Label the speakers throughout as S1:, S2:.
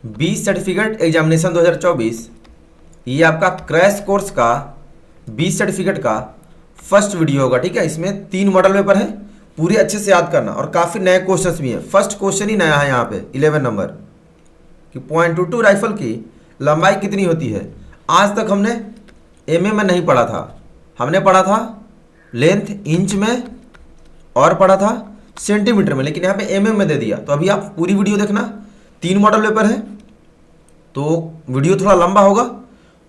S1: B certificate examination 2024, ये आपका crash course का बी सर्टिफिकेट का फर्स्ट वीडियो होगा। ठीक है, इसमें 3 मॉडल पेपर है, पूरे अच्छे से याद करना और काफ़ी नए क्वेश्चंस भी हैं। फर्स्ट क्वेश्चन ही नया है यहाँ पे 11 नंबर कि .22 राइफल की लंबाई कितनी होती है। आज तक हमने mm में नहीं पढ़ा था, हमने पढ़ा था लेंथ इंच में और पढ़ा था सेंटीमीटर में, लेकिन यहाँ पे mm में दे दिया। तो अभी आप पूरी वीडियो देखना, 3 मॉडल पेपर है तो वीडियो थोड़ा लंबा होगा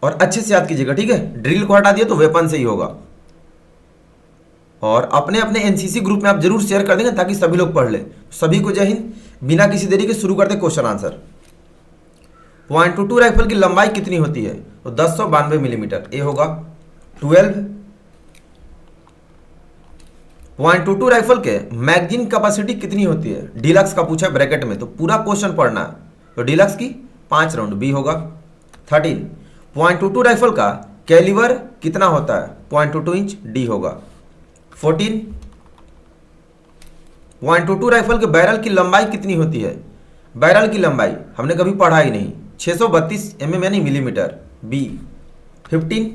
S1: और अच्छे से याद कीजिएगा। ठीक है, ड्रिल को हटा दिया तो वेपन से ही होगा। और अपने अपने एनसीसी ग्रुप में आप जरूर शेयर कर देंगे ताकि सभी लोग पढ़ लें। सभी को जय हिंद। बिना किसी देरी के शुरू करते क्वेश्चन आंसर। .22 राइफल की लंबाई कितनी होती है, तो 1092 मिलीमीटर, ये होगा 12। .22 राइफल के मैगजीन कैपेसिटी कितनी होती है, डीलक्स का पूछा ब्रैकेट में, तो पूरा क्वेश्चन पढ़ना है। तो डीलक्स की 5 राउंड, बी होगा। 13 .22 राइफल का कैलिबर कितना होता है, 0.22 इंच, डी होगा। 14 .22 राइफल के बैरल की लंबाई कितनी होती है, बैरल की लंबाई हमने कभी पढ़ा ही नहीं, 632 mm यानी मिलीमीटर, बी। 15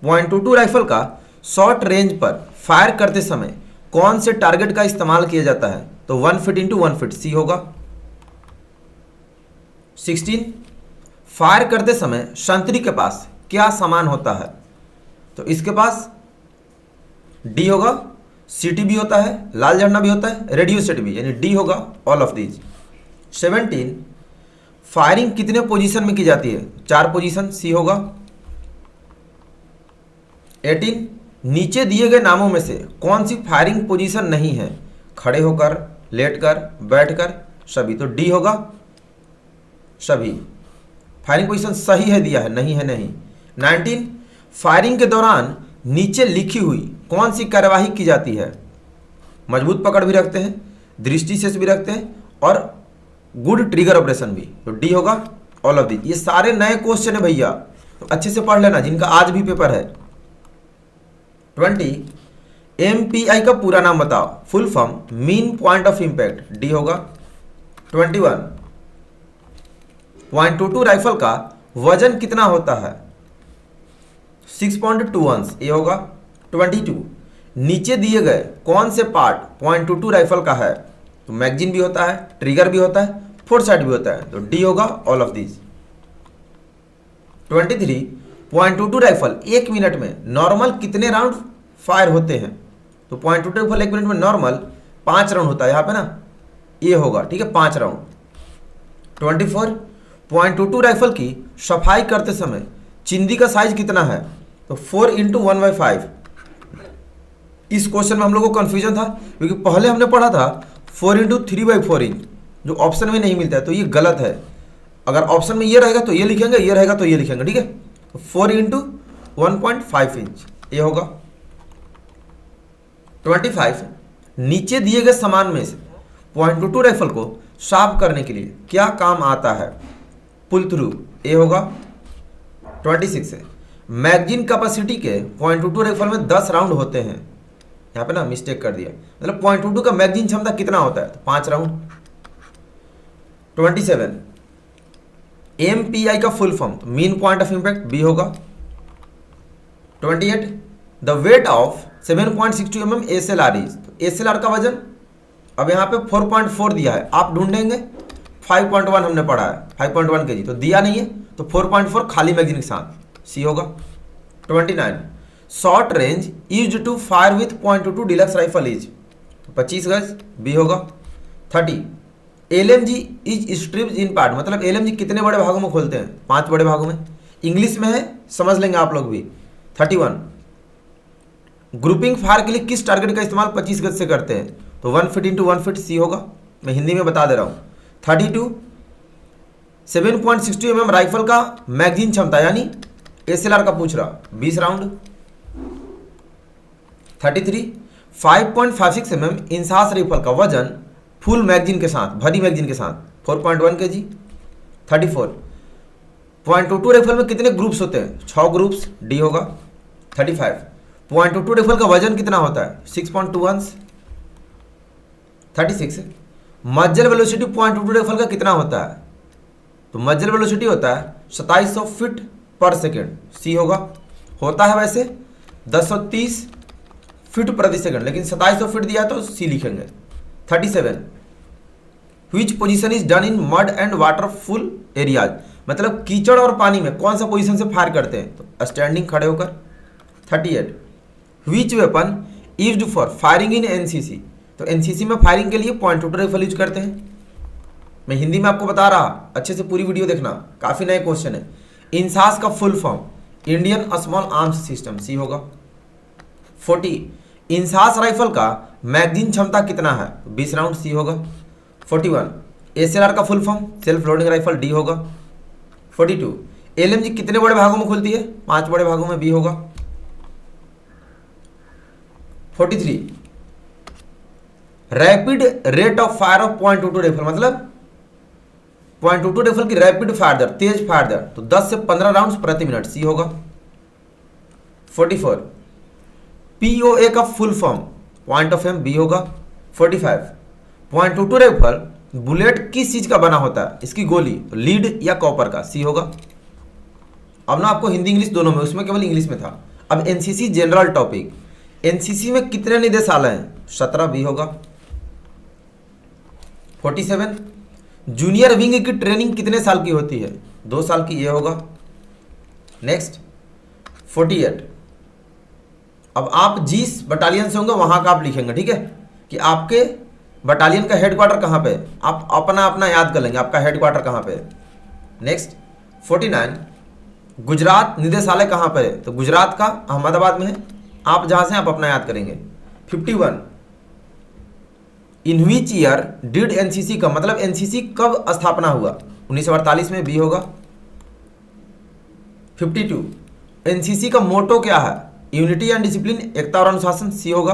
S1: .22 राइफल का शॉर्ट रेंज पर फायर करते समय कौन से टारगेट का इस्तेमाल किया जाता है, तो 1 फीट इंटू 1 फीट, सी होगा। 16 फायर करते समय संतरी के पास क्या सामान होता है, तो इसके पास डी होगा, सीटी भी होता है, लाल झंडा भी होता है, रेडियो सेट भी, यानी डी होगा ऑल ऑफ दीज। 17 फायरिंग कितने पोजीशन में की जाती है, 4 पोजीशन, सी होगा। 18 नीचे दिए गए नामों में से कौन सी फायरिंग पोजीशन नहीं है, खड़े होकर, लेटकर, बैठकर, सभी, तो डी होगा सभी। फायरिंग पोजीशन सही है दिया है, नहीं है नहीं। 19 फायरिंग के दौरान नीचे लिखी हुई कौन सी कार्यवाही की जाती है, मजबूत पकड़ भी रखते हैं, दृष्टि से भी रखते हैं और गुड ट्रिगर ऑपरेशन भी, तो डी होगा ऑल ऑफ दिस। ये सारे नए क्वेश्चन है भैया, तो अच्छे से पढ़ लेना जिनका आज भी पेपर है। 20 MPI का पूरा नाम बताओ, full form, mean point of impact, D होगा। 21 .22 राइफल का वजन कितना होता है, 6.2 ounce, ये होगा। 22 नीचे दिए गए कौन से पार्ट .22 राइफल का है, तो मैगजीन भी होता है, ट्रिगर भी होता है, फोर साइड भी होता है, तो डी होगा all of this. 23 .22 rifle 1 minute में नॉर्मल कितने राउंड फायर होते हैं, तो .22 राइफल 1 मिनट में नॉर्मल 5 राउंड होता है, यहाँ पे ना ये होगा, ठीक है, 5 राउंड। 24 .22 राइफल की सफाई करते समय चिंदी का साइज कितना है, तो 4 × 1/5। इस क्वेश्चन में हम लोग को कंफ्यूजन था क्योंकि पहले हमने पढ़ा था 4 × 3/4 इंच, जो ऑप्शन में नहीं मिलता है, तो ये गलत है। अगर ऑप्शन में ये रहेगा तो ये लिखेंगे, ये रहेगा तो ये लिखेंगे, ठीक है। तो 4 × 1.5 इंच, ये होगा। 25 नीचे दिए गए सामान में से .22 राइफल को साफ करने के लिए क्या काम आता है, पुल थ्रू, ये होगा। 26 मैगजीन कैपेसिटी के .22 राइफल में 10 राउंड होते हैं, यहाँ पे ना मिस्टेक कर दिया, मतलब .22 का मैगजीन क्षमता कितना होता है, तो 5 राउंड। 27 MPI का फुल फॉर्म, तो mean point of impact, B होगा। 28 the weight of 7.62 mm SLR is, तो SLR का वजन अब यहाँ पे 4.4 दिया है, आप ढूंढेंगे 5.1 हमने पढ़ा है, 5.1 kg, तो दिया नहीं है, तो 4.4 खाली मैगजीन के साथ, सी होगा। 29 short range used to fire with .22 deluxe rifle is, 25 गज, बी होगा। 30 LMG is stripped in part, मतलब LMG कितने बड़े भागों में खोलते हैं, 5 बड़े भागों में, इंग्लिश में है, समझ लेंगे आप लोग भी। 31 ग्रुपिंग फायर के लिए किस टारगेट का इस्तेमाल 25 गज से करते हैं, तो 1 फीट इंटू 1 फीट, सी होगा, मैं हिंदी में बता दे रहा हूँ। 32 7.62 mm राइफल का मैगजीन क्षमता यानी SLR का पूछ रहा, 20 राउंड। 33 5.56 mm इंसास राइफल का वजन फुल मैगजीन के साथ, भरी मैगजीन के साथ, 4.1 kg। 34 .22 राइफल में कितने ग्रुप्स होते हैं, 6 ग्रुप्स, डी होगा। 35 .22 राइफल का वजन कितना होता है, 6.2 ounce। 36 मज्जल वेलोसिटी .22 राइफल का कितना होता है, तो मजल वेलोसिटी होता है 2700 फीट पर सेकेंड, सी होगा। होता है वैसे 1030 फीट प्रति सेकंड, लेकिन 2700 फीट दिया तो सी लिखेंगे। 37 which position is done in mud and water full areas, मतलब कीचड़ और पानी में कौन सा पोजीशन से फायर करते हैं, तो स्टैंडिंग, खड़े होकर। 38 which weapon used for firing in NCC, तो एनसीसी में फायरिंग के लिए पॉइंट टू राइफल यूज करते हैं। मैं हिंदी में आपको बता रहा, अच्छे से पूरी वीडियो देखना, काफी नए क्वेश्चन है। इंसास का full form Indian small arms system, C होगा। 40 इंसास राइफल का मैगजीन क्षमता कितना है, 20 राउंड, सी होगा। 41 एसएलआर का full form self loading rifle, D होगा। 42 एलएमजी कितने बड़े भागों में खुलती है, 5 बड़े भागों में, बी होगा। 43 rapid rate of fire of .22 rifle, मतलब .22 राइफल की रैपिड फायर दर, तेज फायर दर, तो 10 से 15 राउंड्स प्रति मिनट, सी होगा। 44 पीओए का full form point of aim, B होगा। 45 .22 राइफल बुलेट किस चीज का बना होता है, इसकी गोली, तो लीड या कॉपर का, सी होगा। अब ना आपको हिंदी इंग्लिश दोनों में, उसमें केवल इंग्लिश में था। अब एनसीसी जनरल टॉपिक, एनसीसी में कितने निदेशालय हैं, 17, बी होगा। 47 जूनियर विंग की ट्रेनिंग कितने साल की होती है, 2 साल की, ये होगा। नेक्स्ट 48 अब आप जिस बटालियन से होंगे वहां का आप लिखेंगे, ठीक है, कि आपके बटालियन का हेडक्वार्टर कहां पे है, आप अपना अपना याद कर लेंगे आपका हेडक्वार्टर कहां पे है। नेक्स्ट 49 गुजरात निदेशालय कहां पर है, तो गुजरात का अहमदाबाद में है, आप जहां से आप अपना याद करेंगे। 51 in which year did NCC का, मतलब एनसीसी कब स्थापना हुआ, 1948 में, बी होगा। 52 एनसीसी का मोटो क्या है, यूनिटी एंड डिसिप्लिन, एकता और अनुशासन, सी होगा।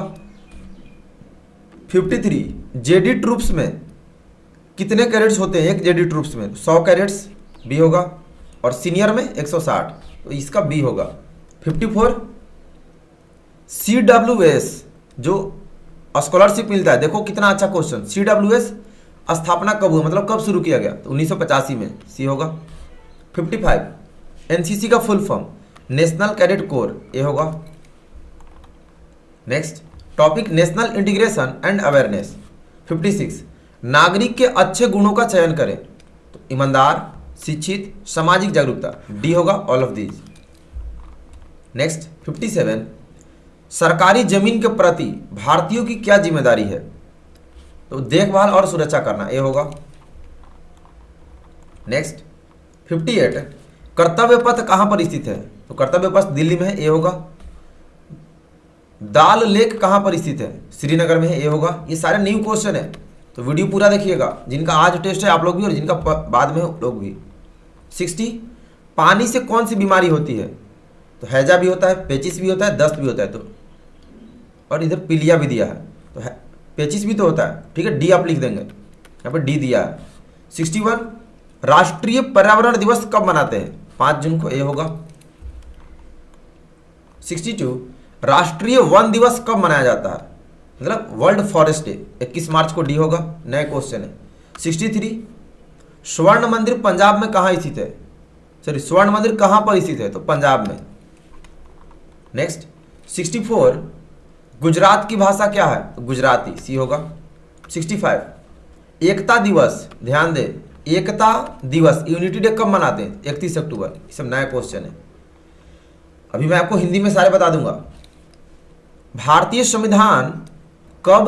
S1: 53 जेडी ट्रूप्स में कितने कैडेट्स होते हैं, एक जेडी ट्रूप्स में 100 कैडेट्स, बी होगा। और सीनियर में 160, तो इसका बी होगा। 54 CWS जो स्कॉलरशिप मिलता है, देखो कितना अच्छा क्वेश्चन, CWS स्थापना कब हुआ, मतलब कब शुरू किया गया, तो 1985 में, सी होगा। 55 एनसीसी का full form national cadet corps, ये होगा। Next topic national integration and awareness. 56 नागरिक के अच्छे गुणों का चयन करें, तो ईमानदार, शिक्षित, सामाजिक जागरूकता, डी होगा, ऑल ऑफ दीज। नेक्स्ट 57 सरकारी जमीन के प्रति भारतीयों की क्या जिम्मेदारी है, तो देखभाल और सुरक्षा करना, ये होगा। नेक्स्ट 58 कर्तव्य पथ कहां पर स्थित है, तो कर्तव्य पथ दिल्ली में है, ये होगा। दाल लेक कहां पर स्थित है, श्रीनगर में है, ये होगा। ये सारे न्यू क्वेश्चन है, तो वीडियो पूरा देखिएगा, जिनका आज टेस्ट है आप लोग भी और जिनका बाद में हो लोग भी। 60 पानी से कौन सी बीमारी होती है, तो हैजा भी होता है, पेचिस भी होता है, दस्त भी होता है, तो और इधर पीलिया भी दिया है, तो है पेचिस भी तो होता है, ठीक है, डी आप लिख देंगे, यहाँ पर डी दिया है। 61 राष्ट्रीय पर्यावरण दिवस कब मनाते हैं, 5 जून को, ये होगा। 62 राष्ट्रीय वन दिवस कब मनाया जाता है, मतलब वर्ल्ड फॉरेस्ट डे, 21 मार्च को, डी होगा, नया क्वेश्चन है। 63 स्वर्ण मंदिर पंजाब में कहाँ स्थित है, सॉरी स्वर्ण मंदिर कहाँ पर स्थित है, तो पंजाब में। नेक्स्ट 64 गुजरात की भाषा क्या है, तो गुजराती, सी होगा। 65 एकता दिवस, ध्यान दे, एकता दिवस यूनिटी डे कब मनाते हैं, 31 अक्टूबर, ये सब नया क्वेश्चन है, अभी मैं आपको हिंदी में सारे बता दूंगा। भारतीय संविधान कब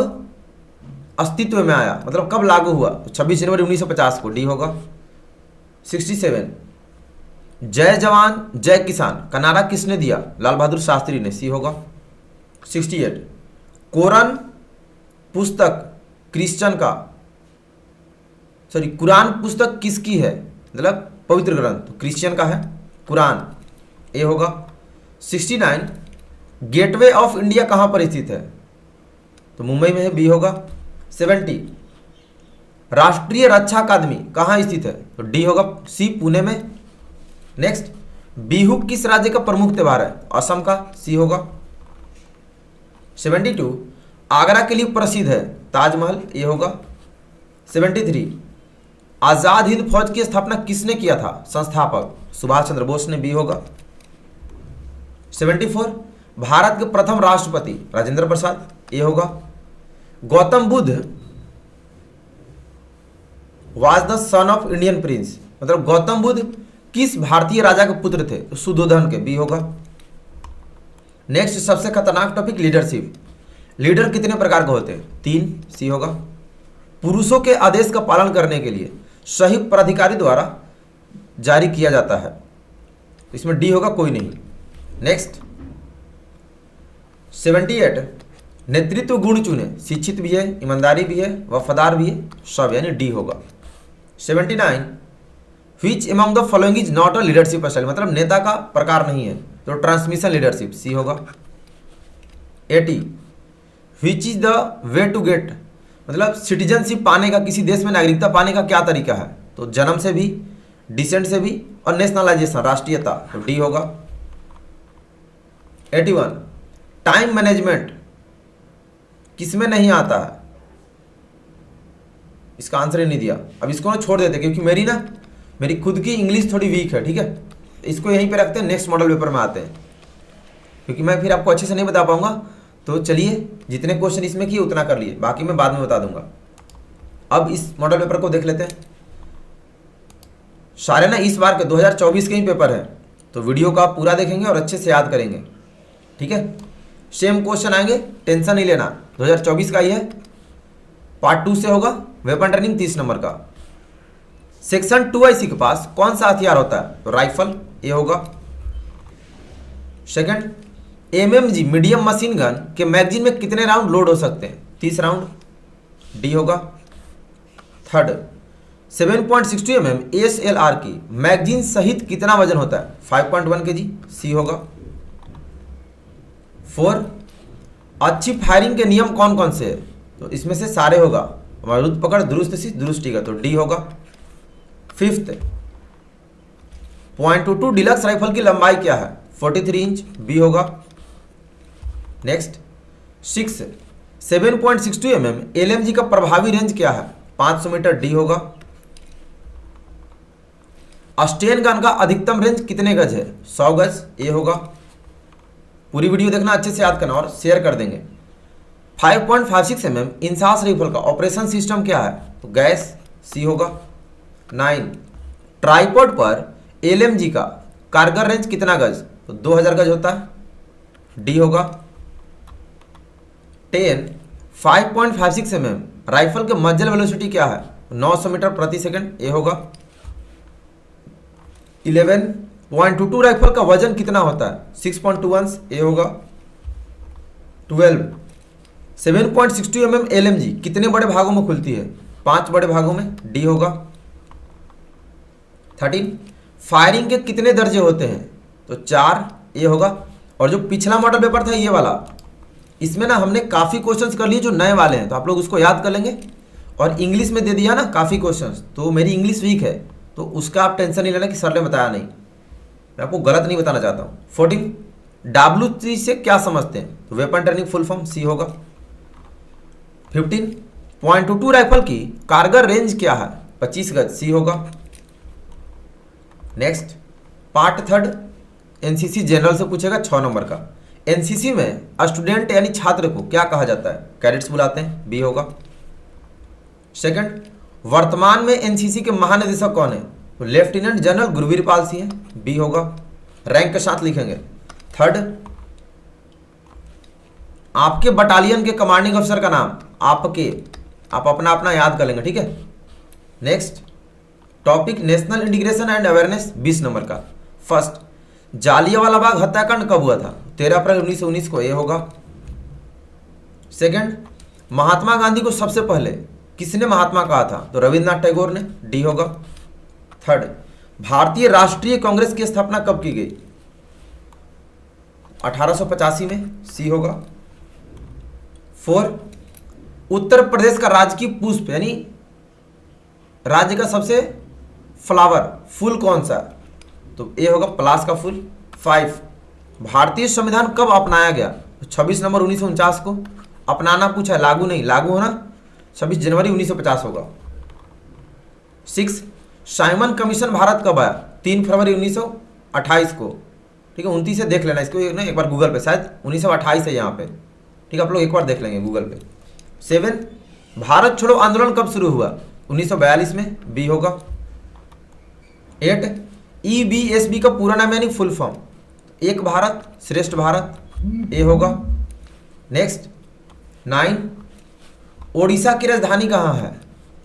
S1: अस्तित्व में आया, मतलब कब लागू हुआ, तो 26 जनवरी 1950 को, डी होगा। 67 जय जवान जय किसान का नारा किसने दिया, लाल बहादुर शास्त्री ने, सी होगा। 68 कोरन पुस्तक क्रिश्चियन का, सॉरी कुरान पुस्तक किसकी है, मतलब पवित्र ग्रंथ, तो क्रिश्चियन का है कुरान, ए होगा। 69 गेटवे ऑफ इंडिया कहां पर स्थित है, तो मुंबई में है, बी होगा। 70 राष्ट्रीय रक्षा अकादमी कहां स्थित है, तो डी होगा, सी पुणे में। नेक्स्ट बिहू किस राज्य का प्रमुख त्योहार है, असम का, सी होगा। 72 आगरा के लिए प्रसिद्ध है ताजमहल, ये होगा। 73 आजाद हिंद फौज की स्थापना किसने किया था? संस्थापक सुभाष चंद्र बोस ने, बी होगा। 74 भारत के प्रथम राष्ट्रपति राजेंद्र प्रसाद, ए होगा। Gautam Buddha was the son of Indian Prince, मतलब गौतम बुद्ध किस भारतीय राजा के पुत्र थे? तो सुधोधन के, बी होगा। नेक्स्ट सबसे खतरनाक टॉपिक लीडरशिप। लीडर कितने प्रकार के होते हैं? 3, सी होगा। पुरुषों के आदेश का पालन करने के लिए सही प्राधिकारी द्वारा जारी किया जाता है, इसमें डी होगा, कोई नहीं। नेक्स्ट 78 नेतृत्व गुण चुने, शिक्षित भी है, ईमानदारी भी है, वफादार भी है, सब, यानी डी होगा। 79 which among the following is not a leadership style, मतलब नेता का प्रकार नहीं है, तो ट्रांसमिशन लीडरशिप, सी होगा। 80 which is the way to get, मतलब सिटीजनशिप पाने का, किसी देश में नागरिकता पाने का क्या तरीका है? तो जन्म से भी, डिसेंट से भी, और नेशनलाइजेशन, राष्ट्रीयता, तो डी होगा। 81 टाइम मैनेजमेंट किसमें नहीं आता है? इसका आंसर ही नहीं दिया। अब इसको ना छोड़ देते, क्योंकि मेरी खुद की इंग्लिश थोड़ी वीक है, ठीक है, इसको यहीं पे रखते हैं, नेक्स्ट मॉडल पेपर में आते हैं, क्योंकि मैं फिर आपको अच्छे से नहीं बता पाऊंगा। तो चलिए, जितने क्वेश्चन इसमें किए उतना कर लिए, बाकी मैं बाद में बता दूंगा। अब इस मॉडल पेपर को देख लेते हैं। सारे ना इस बार के 2024 के ही पेपर है, तो वीडियो को आप पूरा देखेंगे और अच्छे से याद करेंगे, ठीक है। सेम क्वेश्चन आएंगे, टेंशन नहीं लेना, 2024 का ही है। पार्ट 2 से होगा वेपन ट्रेनिंग 30 नंबर का। सेक्शन 2IC के पास कौन सा हथियार होता है? तो राइफल, ये होगा। Second MMG medium machine gun के मैगजीन में कितने राउंड लोड हो सकते हैं? 30 राउंड, डी होगा। थर्ड 7.62 mm SLR की मैगजीन सहित कितना वजन होता है? 5.1 kg, सी होगा। 4 अच्छी फायरिंग के नियम कौन कौन से है? तो इसमें से सारे होगा, मजबूत पकड़, दुरुस्त सी, दुरुस्ती का, तो डी होगा। 5th .22 डिलक्स राइफल की लंबाई क्या है? 43 इंच, बी होगा। नेक्स्ट 6 7.62 mm LMG का प्रभावी रेंज क्या है? 500 मीटर, डी होगा। स्टेन गन का अधिकतम रेंज कितने गज है? 100 गज, ए होगा। पूरी वीडियो देखना, अच्छे से याद करना और शेयर कर देंगे। 5.56 mm इंसास राइफल का ऑपरेशन सिस्टम क्या है? तो गैस, सी होगा। 9 ट्राइपॉड पर LMG का कारगर रेंज कितना गज? तो 2000 गज होता है, डी होगा। 10 5.56 mm राइफल के मजल वेलोसिटी क्या है? 900 मीटर प्रति सेकंड, ए होगा। 11.22 राइफल का वजन कितना होता है? 6.21, ए होगा। 12 7.62 mm LMG कितने बड़े भागों में खुलती है? 5 बड़े भागों में, डी होगा। 13 फायरिंग के कितने दर्जे होते हैं? तो 4, ए होगा। और जो पिछला मॉडल पेपर था ये वाला, इसमें ना हमने काफ़ी क्वेश्चंस कर लिए जो नए वाले हैं, तो आप लोग उसको याद कर लेंगे। और इंग्लिश में दे दिया ना काफ़ी क्वेश्चंस, तो मेरी इंग्लिश वीक है, तो उसका आप टेंशन नहीं लेना कि सर ने बताया नहीं, मैं आपको गलत नहीं बताना चाहता हूँ। 14 WT से क्या समझते हैं? तो वेपन ट्रेनिंग फुल फॉर्म, सी होगा। 15.22 राइफल की कारगर रेंज क्या है? 25 गज, सी होगा। नेक्स्ट पार्ट 3 NCC जनरल से पूछेगा 6 नंबर का। NCC में स्टूडेंट यानी छात्र को क्या कहा जाता है? कैडेट्स बुलाते हैं, बी होगा। सेकंड वर्तमान में NCC के महानिदेशक कौन है? तो लेफ्टिनेंट जनरल गुरवीर पाल सिंह है, बी होगा। रैंक के साथ लिखेंगे। थर्ड आपके बटालियन के कमांडिंग अफसर का नाम, आपके, आप अपना अपना याद कर लेंगे, ठीक है। Next topic national integration and awareness 20 number का। फर्स्ट जालियांवाला बाग हत्याकांड कब हुआ था? 13 अप्रैल 1919 को, ये होगा। सेकंड महात्मा गांधी को सबसे पहले किसने महात्मा कहा था? तो रविंद्रनाथ टैगोर ने, डी होगा। थर्ड भारतीय राष्ट्रीय कांग्रेस की स्थापना कब की गई? 1885 में, सी होगा। 4 उत्तर प्रदेश का राजकीय पुष्प यानी राज्य का सबसे फ्लावर फूल कौन सा? तो ए होगा पलाश का फूल। 5 भारतीय संविधान कब अपनाया गया? तो 26 नवंबर 1949 को। अपनाना पूछा है, लागू नहीं, लागू होना 26 जनवरी 1950 होगा। 6 साइमन कमीशन भारत कब आया? 3 फरवरी 1928 को। ठीक है, 29 से देख लेना इसको ना एक बार गूगल पे, शायद 1928 है यहाँ पे। ठीक है, आप लोग एक बार देख लेंगे गूगल पे। 7 भारत छोड़ो आंदोलन कब शुरू हुआ? 1942 में, बी होगा। 8 EBSB का पूरा नाम यानी फुल फॉर्म? एक भारत श्रेष्ठ भारत, ए होगा। नेक्स्ट 9 ओडिशा की राजधानी कहाँ है?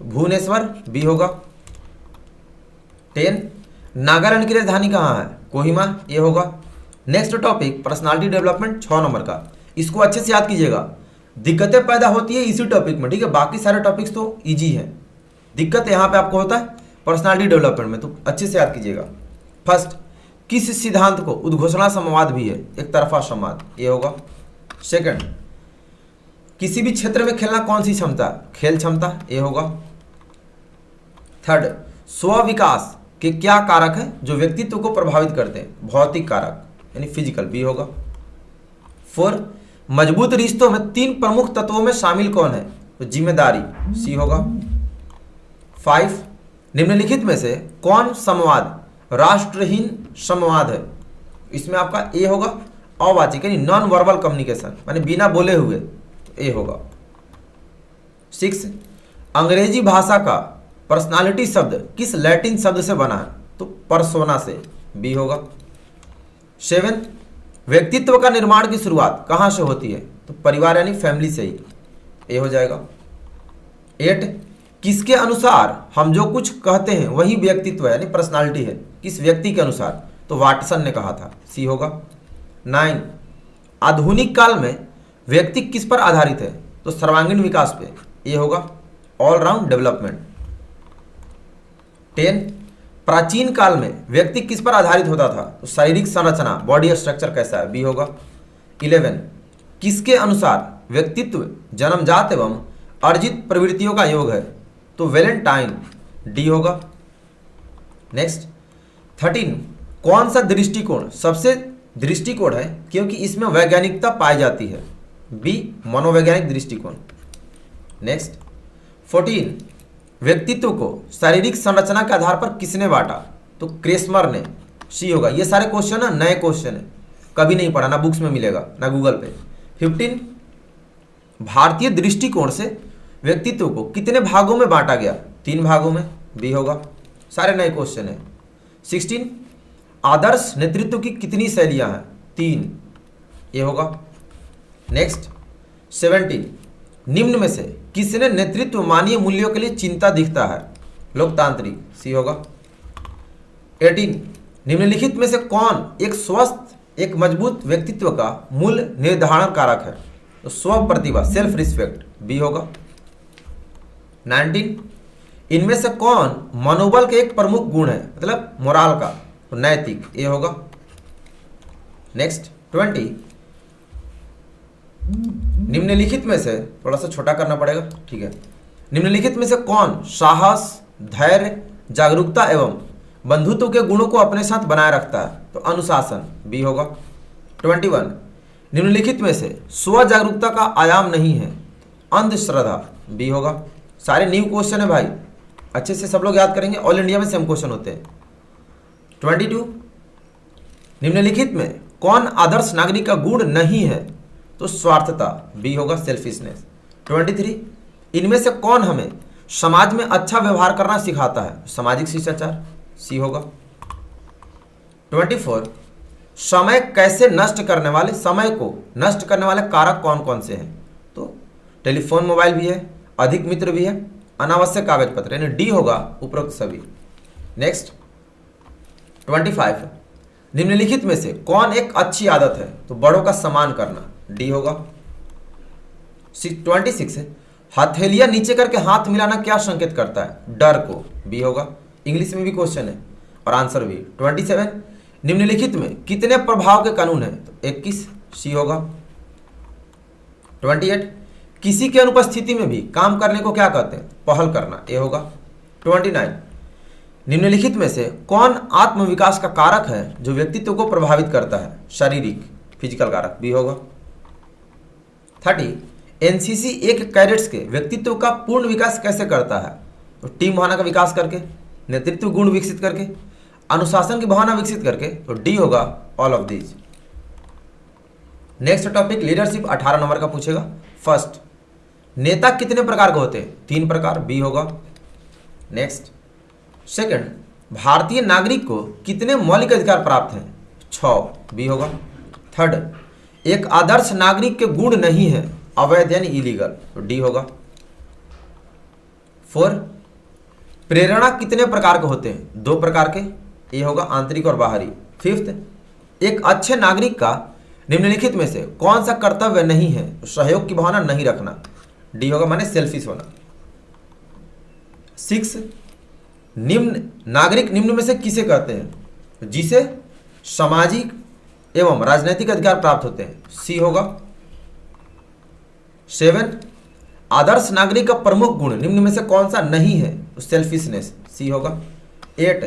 S1: भुवनेश्वर, बी होगा। 10 नागालैंड की राजधानी कहाँ है? कोहिमा, ए होगा। Next topic personality development 6 number का, इसको अच्छे से याद कीजिएगा। दिक्कतें पैदा होती है इसी टॉपिक में, ठीक है, बाकी सारे टॉपिक्स तो इजी हैं। दिक्कत यहाँ पे आपको होता है पर्सनालिटी डेवलपमेंट में, तो अच्छे से याद कीजिएगा। फर्स्ट, किस सिद्धांत को उद्घोषणा संवाद भी है? एक तरफा संवाद, ये होगा। सेकंड, किसी भी क्षेत्र में खेलना कौन सी क्षमता? खेल क्षमता, ये होगा। थर्ड, स्व विकास के क्या कारक है जो व्यक्तित्व को प्रभावित करते हैं? भौतिक कारक यानी फिजिकल, बी होगा। 4 मजबूत रिश्तों में 3 प्रमुख तत्वों में शामिल कौन है? तो जिम्मेदारी, सी होगा। 5 निम्नलिखित में से कौन संवाद राष्ट्रहीन संवाद है? इसमें आपका ए होगा, अवाचिक यानी नॉन वर्बल कम्युनिकेशन, माने बिना बोले हुए, तो ए होगा। 6 अंग्रेजी भाषा का पर्सनालिटी शब्द किस लैटिन शब्द से बना है? तो परसोना से, बी होगा। 7 व्यक्तित्व का निर्माण की शुरुआत कहाँ से होती है? तो परिवार यानी फैमिली से ही, ए हो जाएगा। 8 किसके अनुसार हम जो कुछ कहते हैं वही व्यक्तित्व है यानी पर्सनालिटी है? किस व्यक्ति के अनुसार? तो वाटसन ने कहा था, सी होगा। 9 आधुनिक काल में व्यक्ति किस पर आधारित है? तो सर्वांगीण विकास पे, ये होगा। All-round development. 10 प्राचीन काल में व्यक्ति किस पर आधारित होता था? तो शारीरिक संरचना, बॉडी स्ट्रक्चर कैसा है, बी होगा। 11 किसके अनुसार व्यक्तित्व जन्मजात एवं अर्जित प्रवृत्तियों का योग है? तो वैलेंटाइन, डी होगा। नेक्स्ट 13 कौन सा दृष्टिकोण सबसे दृष्टिकोण है क्योंकि इसमें वैज्ञानिकता पाई जाती है? बी मनोवैज्ञानिक दृष्टिकोण। नेक्स्ट 14 व्यक्तित्व को शारीरिक संरचना के आधार पर किसने बांटा? तो क्रेस्मर ने, सी होगा। ये सारे क्वेश्चन है नए क्वेश्चन है, कभी नहीं पढ़ा, ना बुक्स में मिलेगा ना गूगल पे। 15 भारतीय दृष्टिकोण से व्यक्तित्व को कितने भागों में बांटा गया? 3 भागों में, बी होगा। सारे नए क्वेश्चन है। 16 आदर्श नेतृत्व की कितनी शैलियां हैं? 3, ये होगा। नेक्स्ट 17 निम्न में से किसने नेतृत्व मानवीय मूल्यों के लिए चिंता दिखता है? लोकतांत्रिक, सी होगा। 18 निम्नलिखित में से कौन एक स्वस्थ एक मजबूत व्यक्तित्व का मूल निर्धारण कारक है? तो स्व प्रतिभा, सेल्फ रिस्पेक्ट, बी होगा। 19 इनमें से कौन मनोबल के एक प्रमुख गुण है, मतलब मोराल का? तो नैतिक, ये होगा। नेक्स्ट 20 निम्नलिखित में से, थोड़ा सा छोटा करना पड़ेगा, ठीक है। निम्नलिखित में से कौन साहस, धैर्य, जागरूकता एवं बंधुत्व के गुणों को अपने साथ बनाए रखता है? तो अनुशासन, बी होगा। 21 निम्नलिखित में से स्व जागरूकता का आयाम नहीं है? अंधश्रद्धा, बी होगा। सारे न्यू क्वेश्चन है भाई, अच्छे से सब लोग याद करेंगे, ऑल इंडिया में सेम क्वेश्चन होते हैं। 22 निम्नलिखित में कौन आदर्श नागरिक का गुण नहीं है? तो स्वार्थता, बी होगा, सेल्फिशनेस। 23 इनमें से कौन हमें समाज में अच्छा व्यवहार करना सिखाता है? सामाजिक शिष्टाचार, सी होगा। 24 समय कैसे नष्ट करने वाले, समय को नष्ट करने वाले कारक कौन कौन से हैं? तो टेलीफोन मोबाइल भी है, अधिक मित्र भी है, अनावश्यक कागज पत्र, यानी डी होगा उपरोक्त सभी। नेक्स्ट 25 निम्नलिखित में से कौन एक अच्छी आदत है? तो बड़ों का सम्मान करना, डी होगा। 26 हथेलियां नीचे करके हाथ मिलाना क्या संकेत करता है? डर को, बी होगा। इंग्लिश में भी क्वेश्चन है और आंसर भी। 27 निम्नलिखित में कितने प्रभाव के कानून है? तो 21, सी होगा। 28 किसी की अनुपस्थिति में भी काम करने को क्या कहते हैं? पहल करना, ये होगा। 29 निम्नलिखित में से कौन आत्मविकास का कारक है जो व्यक्तित्व को प्रभावित करता है? शारीरिक, फिजिकल कारक, बी होगा। 30 एनसीसी एक कैडेट्स के व्यक्तित्व का पूर्ण विकास कैसे करता है? तो टीम भावना का विकास करके, नेतृत्व गुण विकसित करके, अनुशासन की भावना विकसित करके, तो डी होगा all of these. Next topic leadership 18 number का पूछेगा। फर्स्ट, नेता कितने प्रकार के होते हैं? 3 प्रकार, बी होगा। नेक्स्ट, सेकंड, भारतीय नागरिक को कितने मौलिक अधिकार प्राप्त हैं? 6, बी होगा। थर्ड, एक आदर्श नागरिक के गुण नहीं है, अवैध यानी इलीगल, तो डी होगा। 4, प्रेरणा कितने प्रकार के होते हैं? 2 प्रकार के, ए होगा आंतरिक और बाहरी। 5th, एक अच्छे नागरिक का निम्नलिखित में से कौन सा कर्तव्य नहीं है? तो सहयोग की भावना नहीं रखना, डी होगा, माने सेल्फिश होना। 6, नागरिक निम्न में से किसे कहते हैं? जिसे सामाजिक एवं राजनैतिक अधिकार प्राप्त होते हैं, सी होगा। 7, आदर्श नागरिक का प्रमुख गुण निम्न में से कौन सा नहीं है? तो सेल्फिशनेस, सी होगा। 8,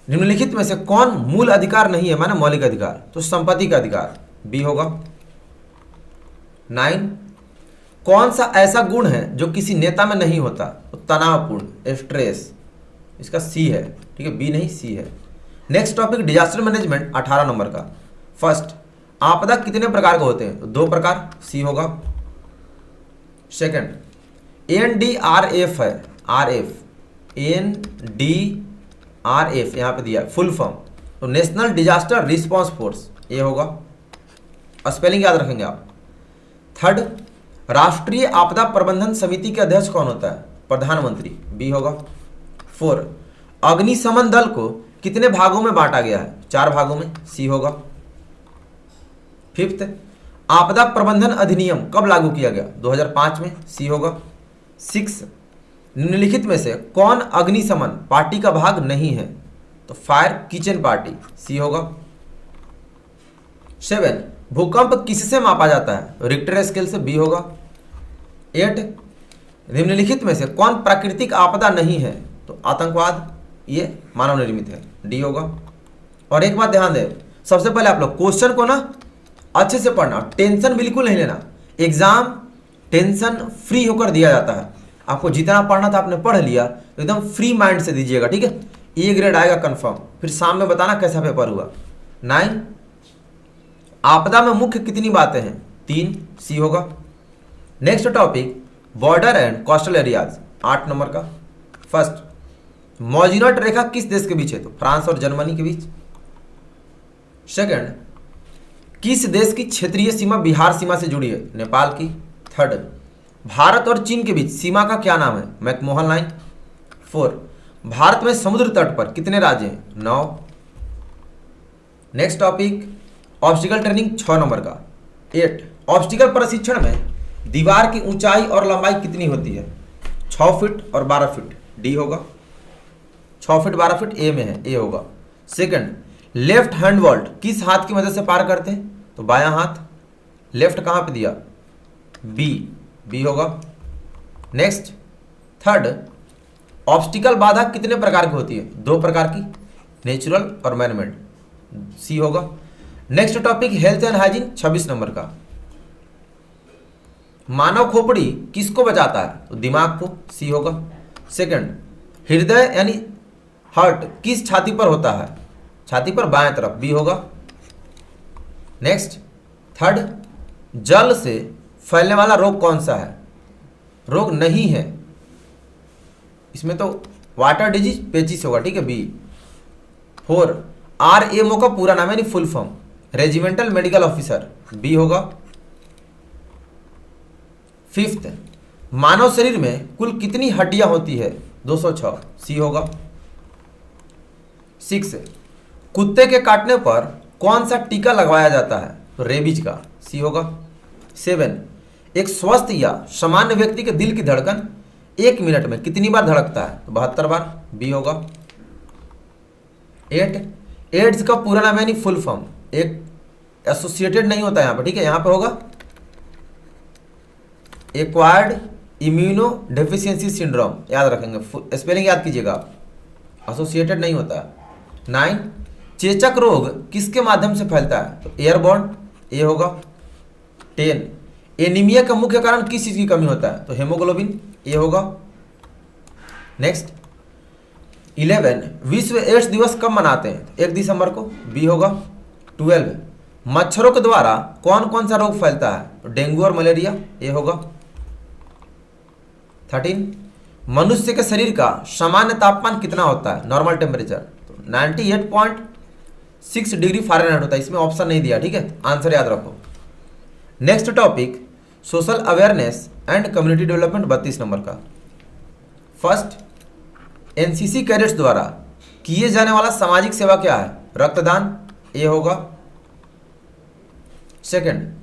S1: निम्नलिखित में से कौन मूल अधिकार नहीं है, माने मौलिक अधिकार? तो संपत्ति का अधिकार, बी होगा। 9, कौन सा ऐसा गुण है जो किसी नेता में नहीं होता? तो तनावपूर्ण, स्ट्रेस, इसका सी है, ठीक है, बी नहीं सी है। Next topic disaster management 18 number का। फर्स्ट, आपदा कितने प्रकार के होते हैं? तो 2 प्रकार, सी होगा। सेकंड, NDRF है, RF, NDRF यहां पे दिया फुल फॉर्म, तो नेशनल डिजास्टर रिस्पांस फोर्स, ये होगा, स्पेलिंग याद रखेंगे आप। थर्ड, राष्ट्रीय आपदा प्रबंधन समिति के अध्यक्ष कौन होता है? प्रधानमंत्री, बी होगा। 4, अग्निशमन दल को कितने भागों में बांटा गया है? 4 भागों में, सी होगा। 5th, आपदा प्रबंधन अधिनियम कब लागू किया गया? 2005 में, सी होगा। 6, निम्नलिखित में से कौन अग्निशमन पार्टी का भाग नहीं है? तो फायर किचन पार्टी, सी होगा। 7, भूकंप किससे मापा जाता है? रिक्टर स्केल से, बी होगा। 8, निम्नलिखित में से कौन प्राकृतिक आपदा नहीं है? तो आतंकवाद, ये मानव निर्मित है, डी होगा। और एक बात ध्यान दें, सबसे पहले आप लोग क्वेश्चन को ना अच्छे से पढ़ना, टेंशन बिल्कुल नहीं लेना। एग्जाम टेंशन फ्री होकर दिया जाता है, आपको जितना पढ़ना था आपने पढ़ लिया, तो एकदम फ्री माइंड से दीजिएगा, ठीक है। ए ग्रेड आएगा कंफर्म, फिर शाम में बताना कैसा पेपर हुआ। 9, आपदा में मुख्य कितनी बातें हैं? 3, सी होगा। Next topic border and coastal areas 8 number का। फर्स्ट, मौजिनट रेखा किस देश के बीच है? तो फ्रांस और जर्मनी के बीच। सेकंड, किस देश की क्षेत्रीय सीमा बिहार सीमा से जुड़ी है? नेपाल की। थर्ड, भारत और चीन के बीच सीमा का क्या नाम है? McMahon line. 4, भारत में समुद्र तट पर कितने राज्य हैं? 9। Next topic obstacle training 6 number का। 8, ऑब्स्टिकल प्रशिक्षण में दीवार की ऊंचाई और लंबाई कितनी होती है? 6 फीट और 12 फीट, डी होगा। 6 फीट 12 फीट ए में है, ए होगा। सेकंड, लेफ्ट हैंड वॉल्ट किस हाथ की मदद से पार करते हैं? तो बायां हाथ। लेफ्ट कहां पे दिया? बी, बी होगा। नेक्स्ट, थर्ड, ऑब्स्टिकल बाधा कितने प्रकार की होती है? 2 प्रकार की, नेचुरल और मैनमेड, सी होगा। Next topic health and hygiene 26 number का। मानव खोपड़ी किसको बचाता है? तो दिमाग को, सी होगा। सेकंड, हृदय यानी हार्ट किस छाती पर होता है? छाती पर बाएं तरफ, बी होगा। नेक्स्ट, थर्ड, जल से फैलने वाला रोग कौन सा है? रोग नहीं है इसमें, तो वाटर डिजीज पेचिस होगा, ठीक है, बी। 4, RMO का पूरा नाम है यानी full form regimental medical officer, B होगा। 5th, मानव शरीर में कुल कितनी हड्डियां होती है? 206, सी होगा। 6, कुत्ते के काटने पर कौन सा टीका लगवाया जाता है? तो रेबीज का, सी होगा। 7, एक स्वस्थ या सामान्य व्यक्ति के दिल की धड़कन 1 मिनट में कितनी बार धड़कता है? तो 72 बार, बी होगा। 8, एड्स का पूरा नाम यानी फुल फॉर्म, एक एसोसिएटेड नहीं होता यहां पर, ठीक है, यहां पे होगा एक्वायर्ड इम्यूनो डेफिशिएंसी सिंड्रोम, याद रखेंगे, स्पेलिंग याद कीजिएगा आप, एसोसिएटेड नहीं होता है। 9, चेचक रोग किसके माध्यम से फैलता है? तो एयरबॉर्न, ये होगा। 10, एनीमिया का मुख्य कारण किस चीज की कमी होता है? तो हेमोग्लोबिन, ये होगा। नेक्स्ट, 11 विश्व एड्स दिवस कब मनाते हैं? 1 दिसंबर को, बी होगा। 12 मच्छरों के द्वारा कौन कौन सा रोग फैलता है? तो डेंगू और मलेरिया, ये होगा। 13 मनुष्य के शरीर का सामान्य तापमान कितना होता है? नॉर्मल टेम्परेचर तो 98.6 डिग्री फ़ारेनहाइट होता है। इसमें ऑप्शन नहीं दिया, ठीक है, आंसर याद रखो। Next topic social awareness and community development 32 number का। फर्स्ट, एनसीसी कैडेट्स द्वारा किए जाने वाला सामाजिक सेवा क्या है? रक्तदान, ये होगा। सेकंड,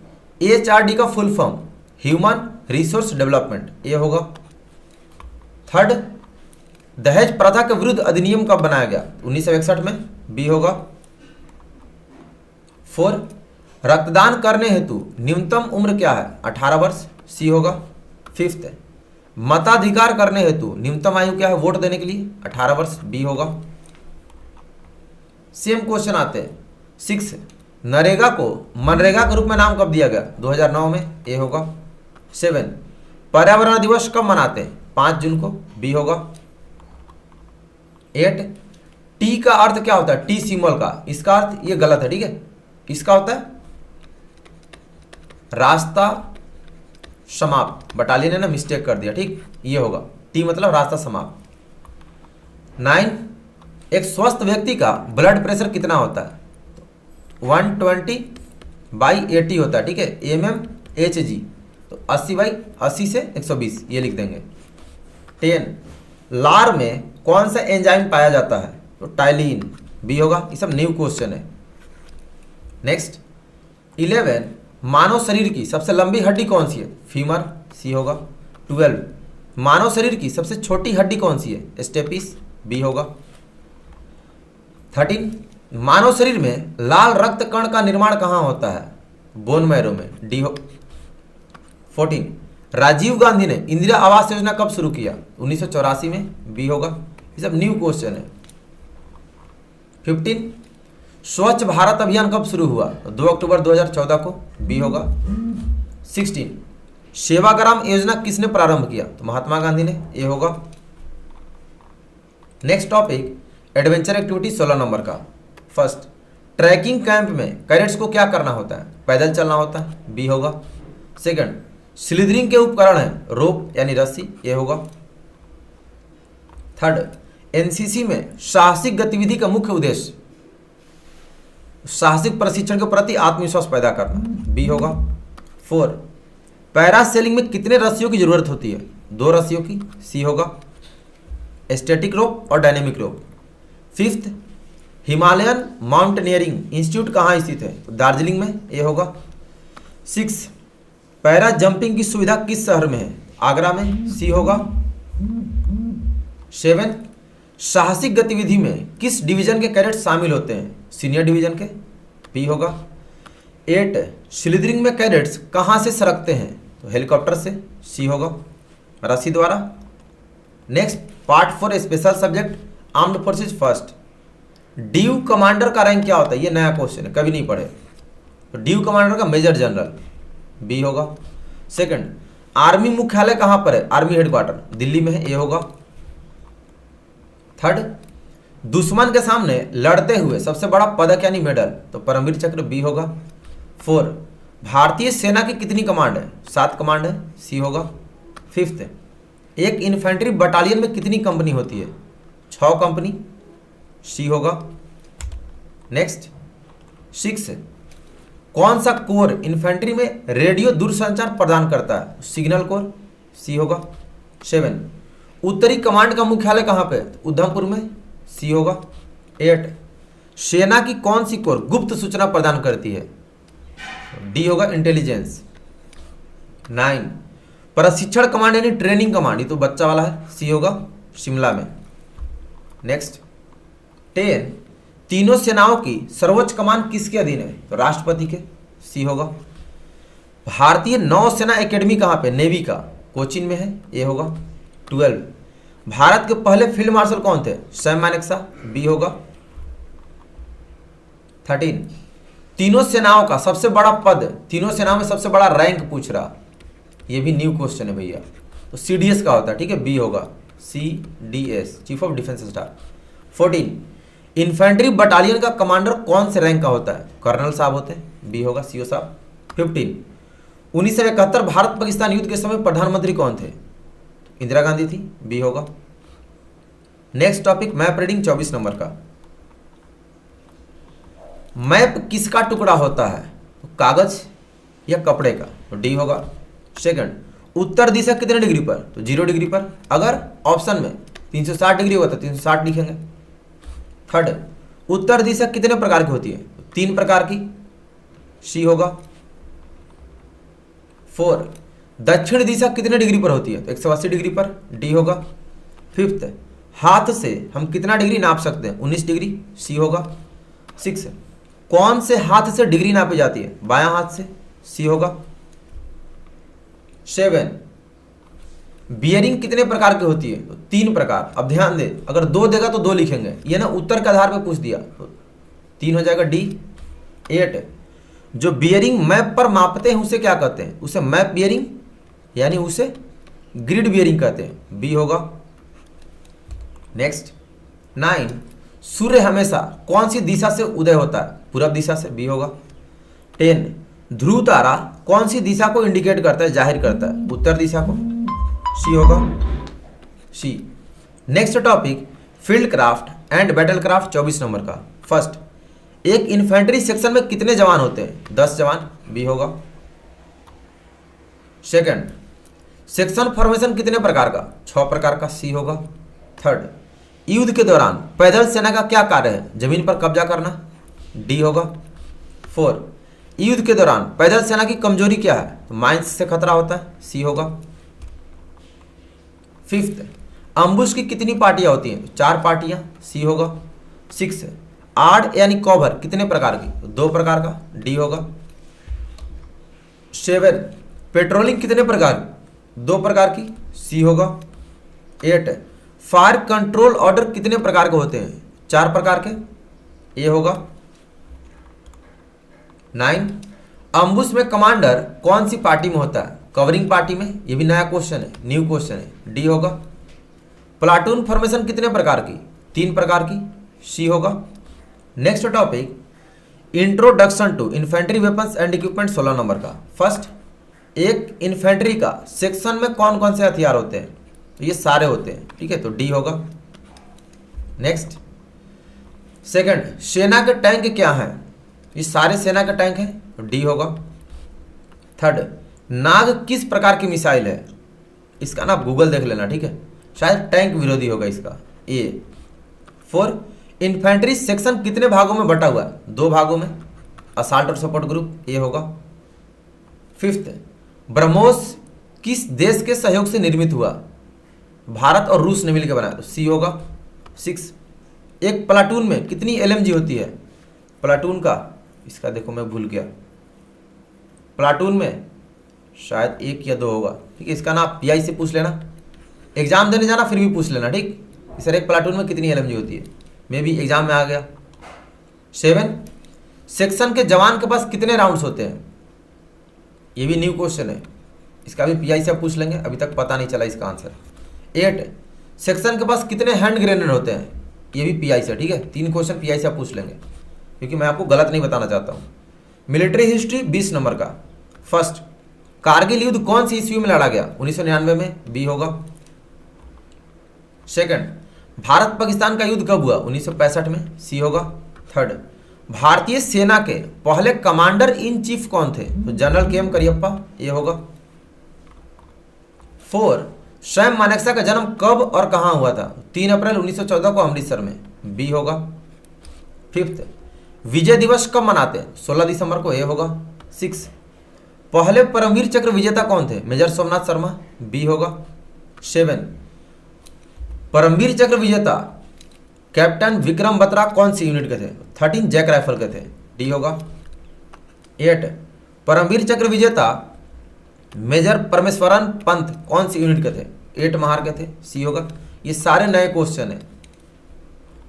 S1: एचआरडी का full form human resource development, ये होगा। थर्ड, दहेज प्रथा के विरुद्ध अधिनियम कब बनाया गया? 1961 में, बी होगा। 4 रक्तदान करने हेतु न्यूनतम उम्र क्या है? 18 वर्ष, सी होगा। 5 मताधिकार करने हेतु न्यूनतम आयु क्या है वोट देने के लिए? 18 वर्ष, बी होगा। सेम क्वेश्चन आते हैं। 6 नरेगा को मनरेगा के रूप में नाम कब दिया गया? 2009 में, ए होगा। 7 पर्यावरण दिवस कब मनाते हैं? 5 जून को, बी होगा। 8 टी का अर्थ क्या होता है? टी सिंबल का, इसका अर्थ ये गलत है, ठीक है, इसका होता है रास्ता समाप्त। बटालियन ने ना मिस्टेक कर दिया, ठीक, ये होगा टी मतलब रास्ता समाप्त। 9 एक स्वस्थ व्यक्ति का ब्लड प्रेशर कितना होता है? 120/80 होता है, ठीक है, mmHg, तो 80/80 से 120 ये लिख देंगे। 10 लार में कौन सा एंजाइम पाया जाता है? तो टाइलिन, बी होगा। ये सब न्यू क्वेश्चन है। नेक्स्ट 11 मानव शरीर की सबसे लंबी हड्डी कौन सी है? फीमर, सी होगा। 12 मानव शरीर की सबसे छोटी हड्डी कौन सी है? स्टेपिस, बी होगा। 13 मानव शरीर में लाल रक्त कण का निर्माण कहाँ होता है? बोन मैरो में, डी हो। 14 राजीव गांधी ने इंदिरा आवास योजना कब शुरू किया? 1984 में, बी होगा। ये सब न्यू क्वेश्चन है। 15 स्वच्छ भारत अभियान कब शुरू हुआ? 2 अक्टूबर 2014 को, बी होगा। 16 सेवाग्राम योजना किसने प्रारंभ किया? तो महात्मा गांधी ने, ए होगा। Next topic adventure activity 16 number का। फर्स्ट, ट्रैकिंग कैंप में कैडेट्स को क्या करना होता है? पैदल चलना होता है, बी होगा। सेकंड, स्लिदरिंग के उपकरण है रोप यानी रस्सी, ये होगा। थर्ड, एनसीसी में साहसिक गतिविधि का मुख्य उद्देश्य साहसिक प्रशिक्षण के प्रति आत्मविश्वास पैदा करना, बी होगा। 4 पैरासेलिंग में कितने रस्सियों की जरूरत होती है? 2 रस्सियों की, सी होगा। स्टैटिक रोप और डायनेमिक रोप। 5 हिमालयन माउंटेनियरिंग इंस्टीट्यूट कहाँ स्थित है? दार्जिलिंग में, ये होगा। 6 पैरा जंपिंग की सुविधा किस शहर में है? आगरा में, सी होगा। 7 साहसिक गतिविधि में किस डिवीजन के कैडेट शामिल होते हैं? सीनियर डिवीजन के, बी होगा। 8 स्लिदरिंग में कैडेट्स कहाँ से सरकते हैं? तो हेलीकॉप्टर से, सी होगा, रस्सी द्वारा। Next part 4 special subject armed forces. First, due commander का रैंक क्या होता है? ये नया क्वेश्चन है, कभी नहीं पढ़े। तो ड्यू कमांडर का मेजर जनरल, बी होगा। सेकंड, आर्मी मुख्यालय कहाँ पर है? आर्मी हेडक्वार्टर दिल्ली में है, ये होगा। थर्ड, दुश्मन के सामने लड़ते हुए सबसे बड़ा पदक यानी मेडल? तो परमवीर चक्र, बी होगा। 4 भारतीय सेना की कितनी कमांड है? 7 कमांड है, सी होगा। 5 एक इन्फेंट्री बटालियन में कितनी कंपनी होती है? 6 कंपनी, सी होगा। नेक्स्ट 6 कौन सा कोर इन्फेंट्री में रेडियो दूरसंचार प्रदान करता है? सिग्नल कोर, सी होगा। 7 उत्तरी कमांड का मुख्यालय कहाँ पे? उधमपुर में, सी होगा। 8 सेना की कौन सी कोर गुप्त सूचना प्रदान करती है? डी होगा, इंटेलिजेंस। 9 प्रशिक्षण कमांड यानी ट्रेनिंग कमांड, ये तो बच्चा वाला है, सी होगा, शिमला में। नेक्स्ट 10 तीनों सेनाओं की सर्वोच्च कमान किसके अधीन है? तो राष्ट्रपति के, सी होगा। भारतीय नौसेना एकेडमी कहाँ पे? नेवी का कोचिन में है, ये होगा। 12 भारत के पहले फील्ड मार्शल कौन थे? सैम मानेकशॉ, बी होगा। 13 तीनों सेनाओं का सबसे बड़ा पद, तीनों सेनाओं में सबसे बड़ा रैंक पूछ रहा, ये भी न्यू क्वेश्चन है भैया। तो सीडीएस का होता है, ठीक है, बी होगा, CDS chief of defence staff. 14 infantry battalion का कमांडर कौन से रैंक का होता है? कर्नल साहब होते हैं, बी होगा, सीओ साहब। 15 1971 भारत पाकिस्तान युद्ध के समय प्रधानमंत्री कौन थे? इंदिरा गांधी थी, बी होगा। Next topic map reading 24 number का। मैप किसका टुकड़ा होता है? कागज या कपड़े का? तो डी होगा। सेकंड उत्तर दिशा कितने डिग्री पर? तो 0 डिग्री पर। अगर ऑप्शन में 360 डिग्री होगा तो 360 लिखेंगे। थर्ड उत्तर दिशा कितने प्रकार की होती है? तो 3 प्रकार की, सी होगा। 4 दक्षिण दिशा कितने डिग्री पर होती है? तो 180 डिग्री पर, डी होगा। 5 हाथ से हम कितना डिग्री नाप सकते हैं? 19 डिग्री, सी होगा। 6 कौन से हाथ से डिग्री नापी जाती है? बायां हाथ से, सी होगा। 7 बियरिंग कितने प्रकार की होती है? तो 3 प्रकार। अब ध्यान दे, अगर 2 देगा तो 2 लिखेंगे, ये ना उत्तर के आधार पर पूछ दिया तो 3 हो जाएगा, डी। 8 जो बियरिंग मैप पर मापते हैं उसे क्या कहते हैं? उसे मैप बियरिंग यानी उसे ग्रिड बियरिंग कहते हैं, बी होगा। नेक्स्ट 9 सूर्य हमेशा कौन सी दिशा से उदय होता है? पूरब दिशा से, बी होगा। 10 ध्रुव तारा कौन सी दिशा को इंडिकेट करता है, जाहिर करता है? उत्तर दिशा को, सी होगा, C. Next topic field craft and battle craft 24 number का। फर्स्ट एक इन्फेंट्री सेक्शन में कितने जवान होते हैं? 10 जवान, बी होगा। सेकंड सेक्शन फॉर्मेशन कितने प्रकार का? 6 प्रकार का, सी होगा। थर्ड युद्ध के दौरान पैदल सेना का क्या कार्य है? जमीन पर कब्जा करना, डी होगा। 4 युद्ध के दौरान पैदल सेना की कमजोरी क्या है? तो माइंस से खतरा होता है, सी होगा। 5 अम्बुश की कितनी पार्टियां होती हैं? 4 पार्टियां, सी होगा। 6 आड़ यानी कवर कितने प्रकार की? 2 प्रकार का, डी होगा। 7 पेट्रोलिंग कितने प्रकार? 2 प्रकार की, सी होगा। 8 फायर कंट्रोल ऑर्डर कितने प्रकार के होते हैं? 4 प्रकार के, ए होगा। 9 अम्बुश में कमांडर कौन सी पार्टी में होता है? कवरिंग पार्टी में, ये भी नया क्वेश्चन है, न्यू क्वेश्चन है, डी होगा। प्लाटून फॉर्मेशन कितने प्रकार की? 3 प्रकार की, सी होगा। Next topic introduction to infantry weapons and equipment 16 number का। फर्स्ट एक इन्फेंट्री का सेक्शन में कौन कौन से हथियार होते हैं? तो ये सारे होते हैं, ठीक है, तो डी होगा। नेक्स्ट सेकंड सेना के टैंक क्या हैं? ये सारे सेना के टैंक हैं, तो डी होगा। थर्ड नाग किस प्रकार की मिसाइल है? इसका ना आप गूगल देख लेना, ठीक है, शायद टैंक विरोधी होगा इसका, ए। 4 इन्फेंट्री सेक्शन कितने भागों में बटा हुआ है? 2 भागों में, असाल्ट और सपोर्ट ग्रुप, ए होगा। 5 ब्रह्मोस किस देश के सहयोग से निर्मित हुआ? भारत और रूस ने मिलकर बनाया, तो सी होगा। 6 एक प्लाटून में कितनी एलएमजी होती है? प्लाटून का, इसका देखो मैं भूल गया, प्लाटून में शायद 1 या 2 होगा, ठीक है, इसका ना आप पीआई से पूछ लेना, एग्जाम देने जाना फिर भी पूछ लेना, ठीक। सर एक प्लाटून में कितनी एलएमजी होती है? मे भी एग्जाम में आ गया। 7 सेक्शन के जवान के पास कितने राउंड्स होते हैं? ये भी न्यू क्वेश्चन है, इसका भी पीआई से आप पूछ लेंगे, अभी तक पता नहीं चला इसका आंसर। 8 सेक्शन के पास कितने हैंड ग्रेनेड होते हैं? ये भी पीआई से, ठीक है, 3 क्वेश्चन पीआई से आप पूछ लेंगे, क्योंकि मैं आपको गलत नहीं बताना चाहता हूँ। मिलिट्री हिस्ट्री 20 नंबर का। फर्स्ट कारगिल युद्ध कौन सी ईस्वी में लड़ा गया? 1999 में, बी होगा। सेकंड भारत पाकिस्तान का युद्ध कब हुआ? 1965 में, सी होगा। थर्ड भारतीय सेना के पहले कमांडर इन चीफ कौन थे? तो जनरल के एम करियप्पा, ये होगा। 4 सैम मानेकशॉ का जन्म कब और कहां हुआ था? 3 अप्रैल 1914 को अमृतसर में, बी होगा। 5 विजय दिवस कब मनाते हैं? 16 दिसंबर को, ए होगा। 6 पहले परमवीर चक्र विजेता कौन थे? मेजर सोमनाथ शर्मा, बी होगा। 7 परमवीर चक्र विजेता कैप्टन विक्रम बत्रा कौन सी यूनिट के थे? 13 जैक राइफल के थे, डी होगा। 8 परमवीर चक्र विजेता मेजर परमेश्वरन पंत कौन सी यूनिट के थे? 8 महार के थे, सी होगा। ये सारे नए क्वेश्चन है।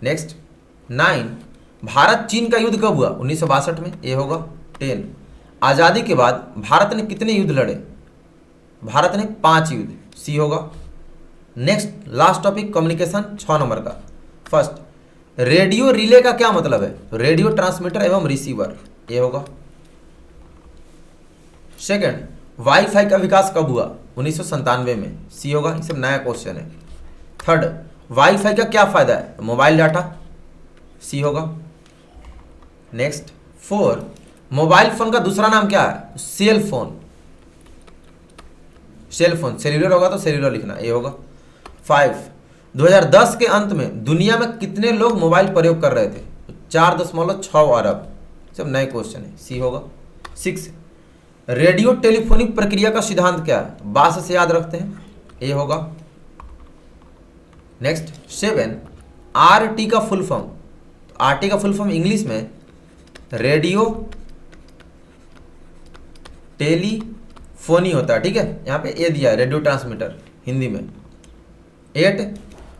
S1: नेक्स्ट 9 भारत चीन का युद्ध कब हुआ? 1962 में, ए होगा। 10 आज़ादी के बाद भारत ने कितने युद्ध लड़े? भारत ने 5 युद्ध, सी होगा। Next last topic communication 6 number का। फर्स्ट रेडियो रिले का क्या मतलब है? तो रेडियो ट्रांसमीटर एवं रिसीवर, ये होगा। सेकंड, वाईफाई का विकास कब हुआ? 1997 में, सी होगा। ये सब नया क्वेश्चन है। थर्ड, वाईफाई का क्या फायदा है? मोबाइल डाटा, सी होगा। नेक्स्ट, 4, मोबाइल फोन का दूसरा नाम क्या है? Cell phone, cell phone, cellular होगा तो सेल्यूलर लिखना, ये होगा। 5, 2010 के अंत में दुनिया में कितने लोग मोबाइल प्रयोग कर रहे थे? 4.6 अरब। सब नए क्वेश्चन है, सी होगा। 6, रेडियो टेलीफोनिक प्रक्रिया का सिद्धांत क्या है? बास से याद रखते हैं, ये होगा। नेक्स्ट, 7, आरटी का फुल फॉर्म। तो आरटी का फुल फॉर्म इंग्लिश में रेडियो टेलीफोनी होता है, ठीक है। यहाँ पे ए दिया है, रेडियो ट्रांसमीटर हिंदी में। 8,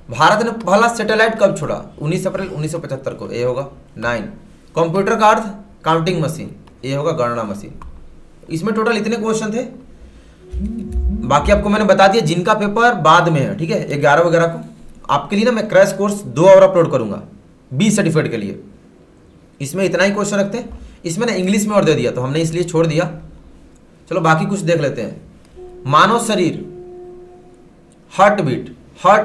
S1: भारत ने पहला सैटेलाइट कब छोड़ा? 19 अप्रैल 1975 को, ये होगा। 9, कंप्यूटर का अर्थ? काउंटिंग मशीन, ये होगा गणना मशीन। इसमें टोटल इतने क्वेश्चन थे, बाकी आपको मैंने बता दिया जिनका पेपर बाद में है, ठीक है। 11 वगैरह को आपके लिए ना मैं क्रैश कोर्स 2 और अपलोड करूंगा 20 सर्टिफिकेट के लिए। इसमें इतना ही क्वेश्चन रखते हैं, इसमें ना इंग्लिश में और दे दिया तो हमने इसलिए छोड़ दिया। चलो बाकी कुछ देख लेते हैं। मानव शरीर, हार्ट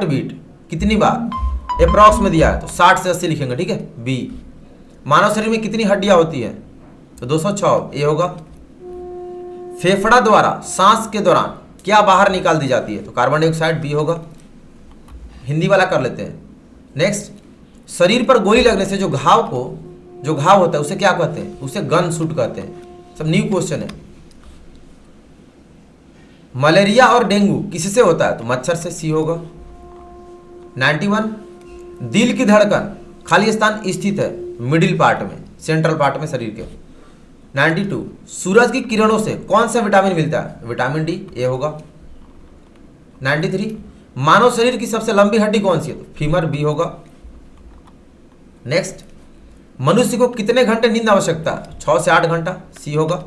S1: बीट कितनी बार अप्रॉक्स में दिया है? तो 60 से 80 लिखेंगे, ठीक है। बी, मानव शरीर में कितनी हड्डियां होती हैं? तो 206, ये होगा। फेफड़ा द्वारा सांस के दौरान क्या बाहर निकाल दी जाती है? तो कार्बन डाइऑक्साइड, बी होगा। हिंदी वाला कर लेते हैं। नेक्स्ट, शरीर पर गोली लगने से जो घाव होता है उसे क्या कहते हैं? उसे गन शूट कहते हैं। सब न्यू क्वेश्चन है। मलेरिया और डेंगू किससे होता है? तो मच्छर से, सी होगा। 91, दिल की धड़कन खाली स्थान स्थित है मिडिल पार्ट में, सेंट्रल पार्ट में शरीर के। 92, सूरज की किरणों से कौन सा विटामिन मिलता है? विटामिन डी, ये होगा। 93, मानव शरीर की सबसे लंबी हड्डी कौन सी है? तो फीमर, बी होगा। नेक्स्ट, मनुष्य को कितने घंटे नींद आवश्यकता है? 6 से 8 घंटा, सी होगा।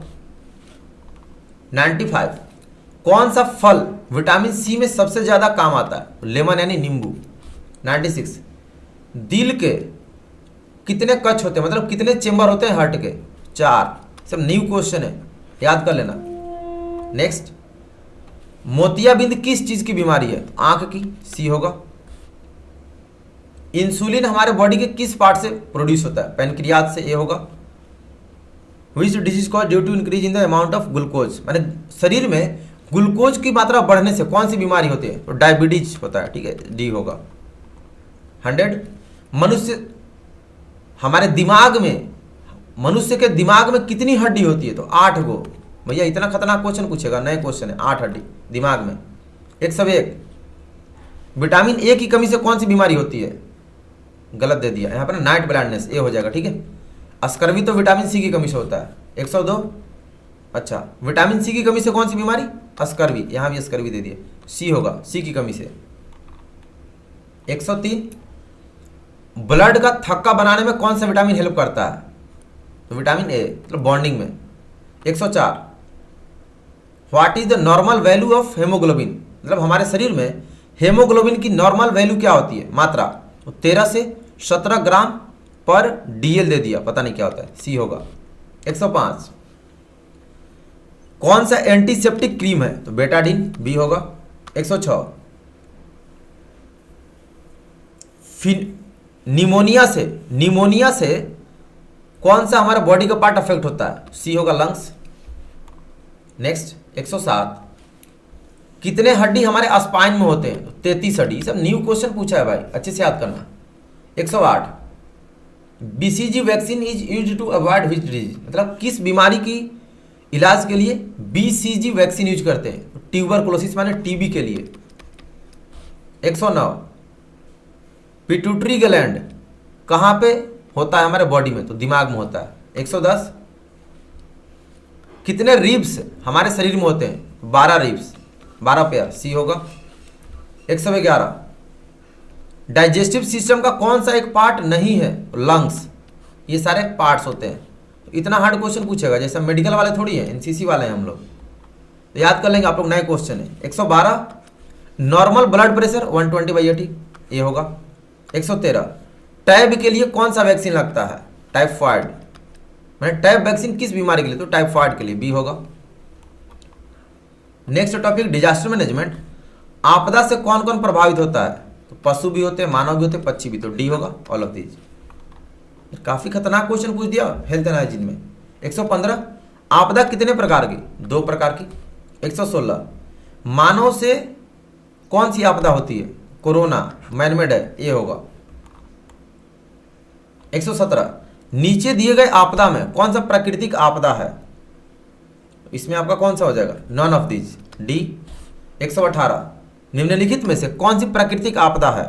S1: 95, कौन सा फल विटामिन सी में सबसे ज्यादा काम आता है? लेमन यानी नींबू। 96, दिल के कितने कक्ष होते हैं, मतलब कितने चेंबर होते हैं हार्ट के? 4। सब न्यू क्वेश्चन है, याद कर लेना। नेक्स्ट, मोतियाबिंद किस चीज की बीमारी है? आंख की, सी होगा। इंसुलिन हमारे बॉडी के किस पार्ट से प्रोड्यूस होता है? पैनक्रियाज से, ये होगा। Which disease cause due to increase in the amount of glucose, माने शरीर में ग्लूकोज की मात्रा बढ़ने से कौन सी बीमारी होती है? तो डायबिटीज होता है, ठीक है, डी होगा। 100, मनुष्य हमारे दिमाग में, मनुष्य के दिमाग में कितनी हड्डी होती है? तो 8 गो। भैया इतना खतरनाक क्वेश्चन पूछेगा, नए क्वेश्चन है। 8 हड्डी दिमाग में। 101, विटामिन ए की कमी से कौन सी बीमारी होती है? गलत दे दिया यहाँ पर, नाइट ब्लाइंडनेस, ए हो जाएगा, ठीक है। स्कर्वी तो विटामिन सी की कमी से होता है। 102, अच्छा, विटामिन सी की कमी से कौन सी बीमारी? स्कर्वी, यहाँ भी स्कर्वी दे दिए, सी होगा, सी की कमी से। 103, ब्लड का थक्का बनाने में कौन सा विटामिन हेल्प करता है? तो विटामिन ए, मतलब बॉन्डिंग में। 104, what is the normal value of haemoglobin, मतलब हमारे शरीर में हेमोग्लोबिन की नॉर्मल वैल्यू क्या होती है, मात्रा? तो 13 से 17 ग्राम पर डीएल दे दिया, पता नहीं क्या होता है, सी होगा। 105, कौन सा एंटीसेप्टिक क्रीम है? तो बेटाडीन, बी होगा। 106, निमोनिया से कौन सा हमारा बॉडी का पार्ट अफेक्ट होता है? सी होगा, लंग्स। नेक्स्ट, 107, कितने हड्डी हमारे स्पाइन में होते हैं? तो 33 हड्डी। सब न्यू क्वेश्चन पूछा है भाई, अच्छे से याद करना। 108, BCG vaccine is used to avoid which disease, मतलब किस बीमारी की इलाज के लिए बीसीजी वैक्सीन यूज करते हैं? तो ट्यूबरकुलोसिस माने टीबी के लिए। 109, पिट्यूटरी ग्लैंड कहाँ पे होता है हमारे बॉडी में? तो दिमाग में होता है। 110, कितने रिब्स हमारे शरीर में होते हैं? 12 रिब्स, 12 पेयर, सी होगा। 111, डाइजेस्टिव सिस्टम का कौन सा एक पार्ट नहीं है? लंग्स। ये सारे पार्ट्स होते हैं। तो इतना हार्ड क्वेश्चन पूछेगा, जैसे मेडिकल वाले थोड़ी है, एनसीसी वाले हैं हम लोग, तो याद कर लेंगे आप लोग, नए क्वेश्चन है। 112, नॉर्मल ब्लड प्रेशर 120/80, ये होगा। 113, टैब के लिए कौन सा वैक्सीन लगता है? टाइफाइड। मैंने टैब वैक्सीन किस बीमारी के लिए? तो टाइफाइड के लिए, बी होगा। Next topic disaster management. आपदा से कौन कौन प्रभावित होता है? तो पशु भी होते हैं, मानव भी होते हैं, पक्षी भी, तो डी होगा ऑल ऑफ दीज। काफी खतरनाक क्वेश्चन पूछ दिया हेल्थ एंड हाइजीन में। 115 आपदा कितने प्रकार की? 2 प्रकार की। 116 मानव से कौन सी आपदा होती है? कोरोना, मैनमेड है, ये होगा। 117 नीचे दिए गए आपदा में कौन सा प्राकृतिक आपदा है? इसमें आपका कौन सा हो जाएगा? None of these, D. 118 निम्नलिखित में से कौन सी प्राकृतिक आपदा है?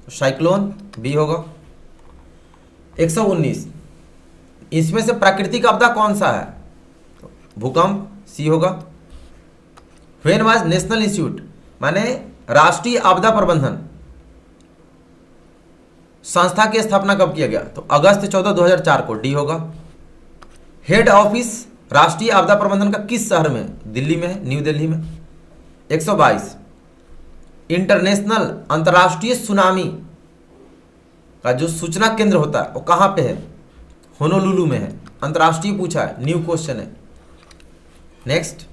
S1: साइक्लोन, बी होगा। 119 इसमें से प्राकृतिक आपदा कौन सा है? तो भूकंप, सी होगा। व्हेन वाज नेशनल इंस्टीट्यूट माने राष्ट्रीय आपदा प्रबंधन संस्था की स्थापना कब किया गया? तो अगस्त 14, 2004 को, डी होगा। हेड ऑफिस राष्ट्रीय आपदा प्रबंधन का किस शहर में? दिल्ली में है, न्यू दिल्ली में। 122 इंटरनेशनल अंतर्राष्ट्रीय सुनामी का जो सूचना केंद्र होता है वो कहां पे है? होनोलुलु में है। अंतर्राष्ट्रीय पूछा है, न्यू क्वेश्चन है। Next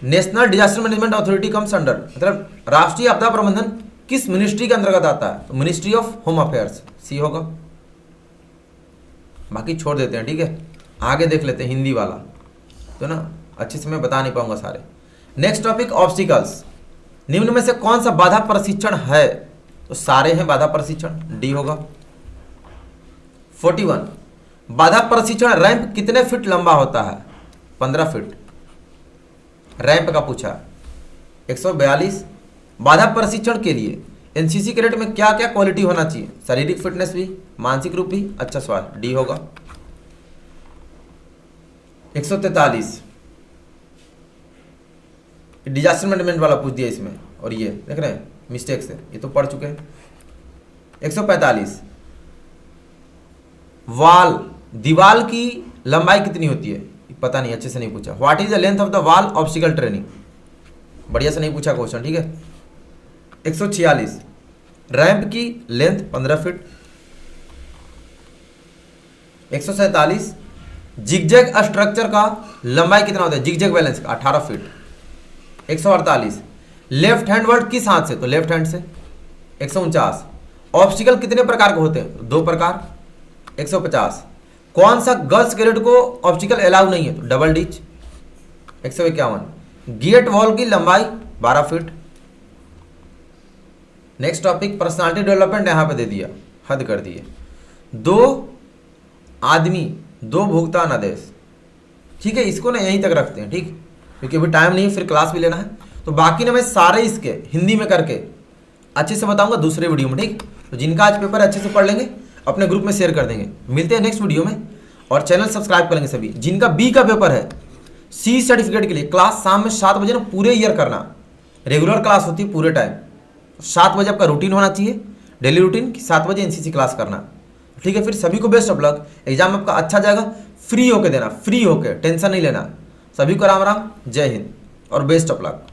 S1: national disaster management authority comes under, मतलब राष्ट्रीय आपदा प्रबंधन किस मिनिस्ट्री के अंतर्गत आता है? तो मिनिस्ट्री ऑफ होम अफेयर्स, सी होगा। बाकी छोड़ देते हैं, ठीक है, आगे देख लेते हैं हिंदी वाला, तो ना अच्छे से मैं बता नहीं पाऊंगा सारे। Next topic obstacles. निम्न में से कौन सा बाधा प्रशिक्षण है? तो सारे हैं बाधा प्रशिक्षण, डी होगा। 41 बाधा प्रशिक्षण रैंप कितने फीट लंबा होता है? 15 फीट रैंप का पूछा। 142 बाधा प्रशिक्षण के लिए एनसीसी कैडेट में क्या क्या क्वालिटी होना चाहिए? शारीरिक फिटनेस भी, मानसिक रूप भी, अच्छा स्वास्थ्य, डी होगा। 143 डिजास्टर मैनेजमेंट वाला पूछ दिया इसमें, और ये देख रहे हैं मिस्टेक से, ये तो पढ़ चुके हैं। 145 वाल दीवाल की लंबाई कितनी होती है? पता नहीं, अच्छे से नहीं पूछा। What is the length of the wall obstacle training, बढ़िया से नहीं पूछा क्वेश्चन, ठीक है। 146 रैंप की लेंथ 15 फीट। 147 जिगजैग स्ट्रक्चर का लंबाई कितना होता है? जिगजैग बैलेंस का 18 फीट। 148 लेफ्ट हैंड वर्ड किस हाथ से? तो लेफ्ट हैंड से। 149 ऑब्स्टिकल कितने प्रकार के होते हैं? 2 प्रकार। 150 कौन सा गर्ल्स कैडेट को ऑब्स्टिकल अलाउ नहीं है? तो डबल डिच। 151 गेट वॉल की लंबाई 12 feet. Next topic personality development, यहां पे दे दिया, हद कर दिए। 2 आदमी 2 भुगतान आदेश, ठीक है, इसको ना यहीं तक रखते हैं, ठीक, क्योंकि अभी टाइम नहीं, फिर क्लास भी लेना है। तो बाकी ना मैं सारे इसके हिंदी में करके अच्छे से बताऊंगा दूसरे वीडियो में, ठीक। तो जिनका आज पेपर अच्छे से पढ़ लेंगे अपने ग्रुप में शेयर कर देंगे। मिलते हैं नेक्स्ट वीडियो में, और चैनल सब्सक्राइब करेंगे सभी। जिनका बी का पेपर है सी सर्टिफिकेट के लिए क्लास शाम में 7 बजे ना पूरे ईयर करना, रेगुलर क्लास होती है पूरे टाइम, 7 बजे आपका रूटीन होना चाहिए, डेली रूटीन, 7 बजे एनसीसी क्लास करना, ठीक है। फिर सभी को बेस्ट ऑफ लक, एग्जाम आपका अच्छा जाएगा, फ्री होके देना, फ्री होके, टेंशन नहीं लेना। सभी को राम राम, जय हिंद और बेस्ट ऑफ लक।